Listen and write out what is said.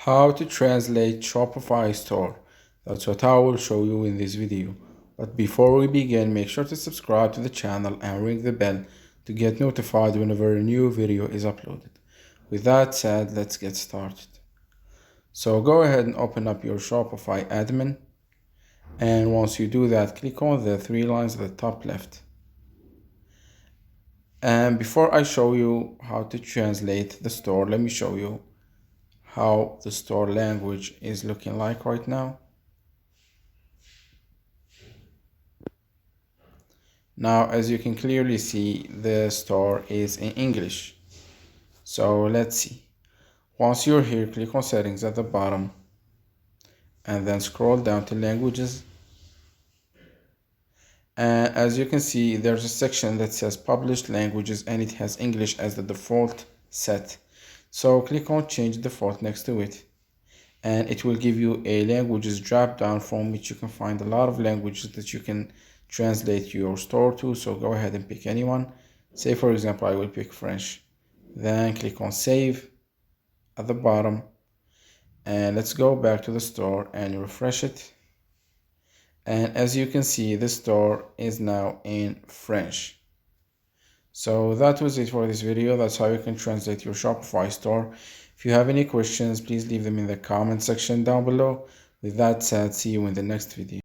How to translate Shopify Store. That's what I will show you in this video. But before we begin, make sure to subscribe to the channel and ring the bell to get notified whenever a new video is uploaded. With that said, let's get started. So go ahead and open up your Shopify admin. And once you do that, click on the three lines at the top left. And before I show you how to translate the store, let me show you how the store language is looking like right now. Now, as you can clearly see, the store is in English. So let's see. Once you're here, click on settings at the bottom and then scroll down to languages. And as you can see, there's a section that says published languages and it has English as the default set. So click on change default next to it. And it will give you a languages drop down from which you can find a lot of languages that you can translate your store to. So go ahead and pick anyone. Say for example, I will pick French. Then click on save at the bottom. And let's go back to the store and refresh it. And as you can see, the store is now in French. So that was it for this video. That's how you can translate your Shopify store. If you have any questions, please leave them in the comment section down below. With that said, see you in the next video.